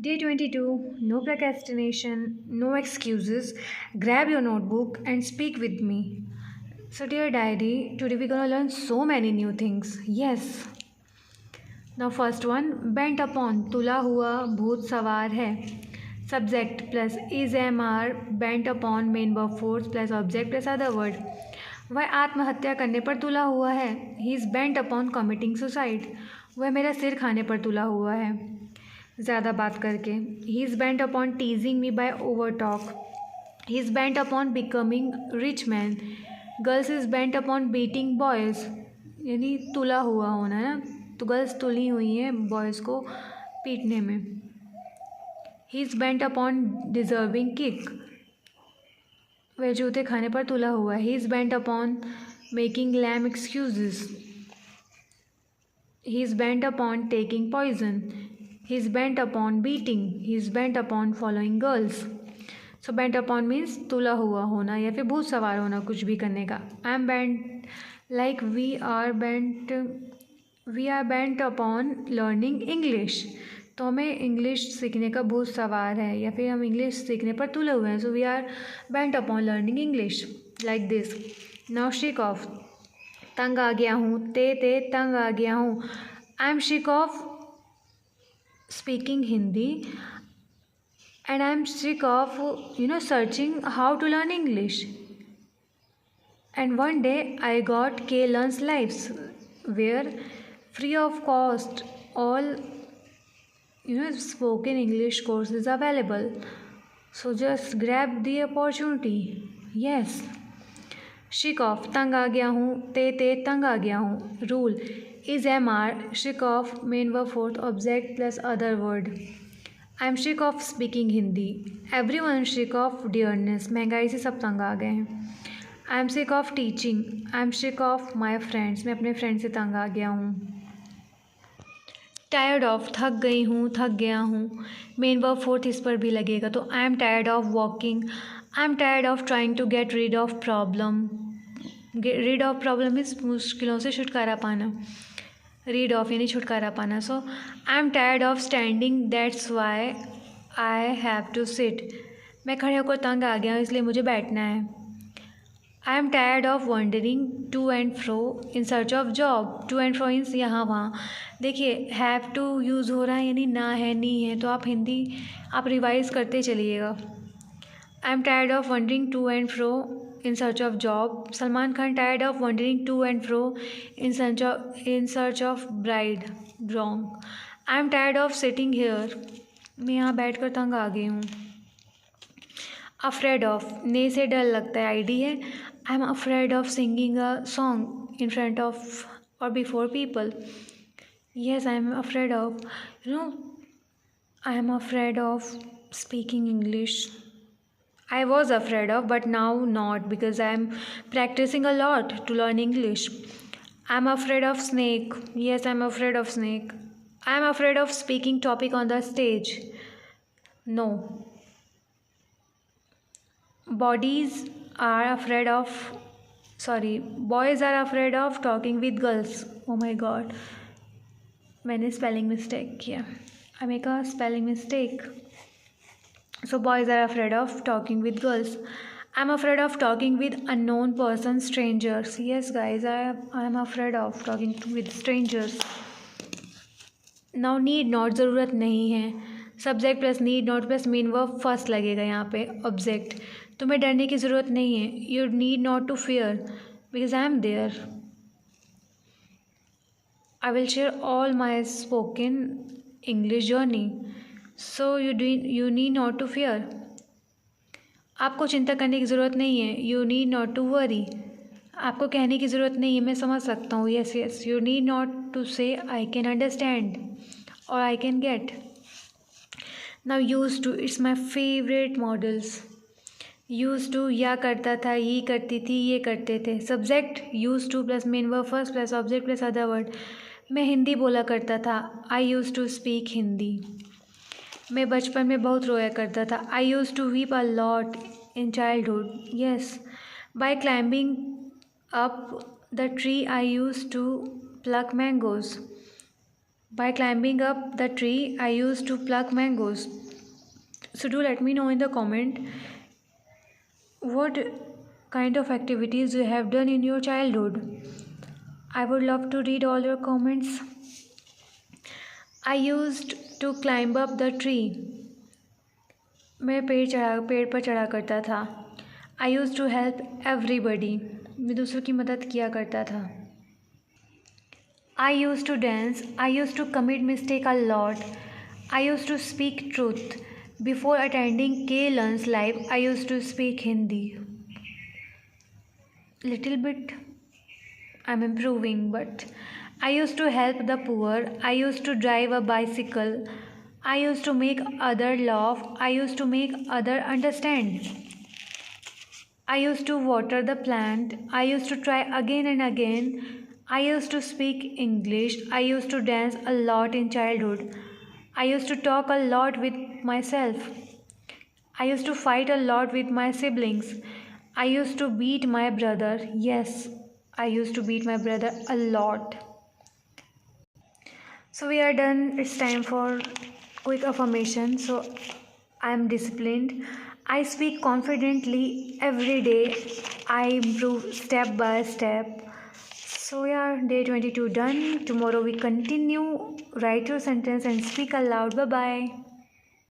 Day 22. No procrastination, no excuses. Grab your notebook and speak with me. So, dear diary, today we're gonna learn so many new things. Yes. Now, first one, bent upon, तुला हुआ भूत सवार है. Subject plus is are bent upon main verb force plus object plus other word. वह आत्महत्या करने पर तुला हुआ है. He is bent upon committing suicide. वह मेरा सिर खाने पर तुला हुआ है ज़्यादा बात करके. He is bent upon teasing me by over talk. He is bent upon becoming rich man. Girls is bent upon beating boys. यानी तुला हुआ होना है ना, तो गर्ल्स तुली हुई हैं बॉयज़ को पीटने में. He is bent upon deserving kick. वह जूते खाने पर तुला हुआ है. He is bent upon making lame excuses. He is bent upon taking poison. He is bent upon beating. He is bent upon following girls. So bent upon means तुला हुआ होना या फिर भूत सवार होना कुछ भी करने का. I am bent like we are bent upon learning English. तो हमें इंग्लिश सीखने का भूत सवार है या फिर हम इंग्लिश सीखने पर तुले हुए हैं. So we are bent upon learning English like this. Now sick of, तंग आ गया हूँ. ते तंग आ गया हूँ. I am sick of speaking Hindi and I'm sick of searching how to learn English. And one day I got K Learns Lives where free of cost all spoken English courses available. So just grab the opportunity. Yes. Sick of, तंग आ गया हूँ. ते तंग आ गया हूँ. Rule is MR, sick of main verb fourth object plus other word. I am sick of speaking Hindi. Everyone sick of dearness, महंगाई से सब तंग आ गए हैं. I am sick of teaching. I am sick of my friends, मैं अपने friend से तंग आ गया हूँ. टायर्ड ऑफ, थक गई हूँ, थक गया हूँ. मेन वर्ब फोर्थ इस पर भी लगेगा, तो I am tired of walking. I am tired of trying to get rid of problem. Rid of problem इस मुश्किलों से छुटकारा पाना. रीड ऑफ यानी छुटकारा पाना. So I am tired of standing, that's why I have to sit. मैं खड़े होकर तंग आ गया हूँ इसलिए मुझे बैठना है. I am tired of wandering to and fro in search of job. To and fro in यहाँ वहाँ. देखिए हैव टू यूज़ हो रहा है यानी ना है नी है, तो आप हिंदी आप रिवाइज करते चलिएगा. I am tired of wandering to and fro in search of job. Salman Khan tired of wandering to and fro in search of bride. Wrong. I am tired of sitting here. मैं यहाँ बैठकर तंग आ गई हूँ. Afraid of, ने से डर लगता है, आईडी है. I am afraid of singing a song in front of or before people. Yes, I am afraid of. I am afraid of speaking English. I was afraid of, but now not because I am practicing a lot to learn English. I am afraid of snake. Yes, I am afraid of snake. I am afraid of speaking topic on the stage. No. Boys are afraid of talking with girls. Oh my God. मैंने spelling mistake किया. I make a spelling mistake. So boys are afraid of talking with girls. I'm afraid of talking with unknown persons, strangers. Yes guys, I am afraid of talking with strangers. Now need not, ज़रूरत नहीं है. Subject plus need not plus main verb first लगेगा यहाँ पे object. तुम्हें डरने की ज़रूरत नहीं है. You need not to fear because I am there. I will share all my spoken English journey. So you need not to fear. आपको चिंता करने की ज़रूरत नहीं है. You need not to worry. आपको कहने की ज़रूरत नहीं है, मैं समझ सकता हूँ. Yes. You need not to say I can understand और I can get. Now used to, it's my favourite models. Used to या करता था, ये करती थी, ये करते थे. Subject used to plus main verb first plus object plus other word. मैं हिंदी बोला करता था. I used to speak Hindi. मैं बचपन में बहुत रोया करता था. I use to weep a lot in childhood. Yes. By climbing up the tree I use to pluck mangoes. By climbing up the tree, I used to pluck mangoes. So do let me know in the comment what kind of activities you have done in your childhood. I would love to read all your comments. I used to climb up the tree. मैं पेड़ पर चढ़ा करता था. I used to help everybody. मैं दूसरों की मदद किया करता था. I used to dance. I used to commit mistake a lot. I used to speak truth. Before attending K-Learns Live, I used to speak Hindi. Little bit I'm improving, but I used to help the poor. I used to drive a bicycle. I used to make other laugh. I used to make other understand. I used to water the plant. I used to try again and again. I used to speak English. I used to dance a lot in childhood. I used to talk a lot with myself. I used to fight a lot with my siblings. I used to beat my brother. Yes, I used to beat my brother a lot. So we are done. It's time for quick affirmation. So I am disciplined. I speak confidently every day. I improve step by step. So yeah, day 22 done. Tomorrow we continue. Write your sentence and speak aloud. Bye bye.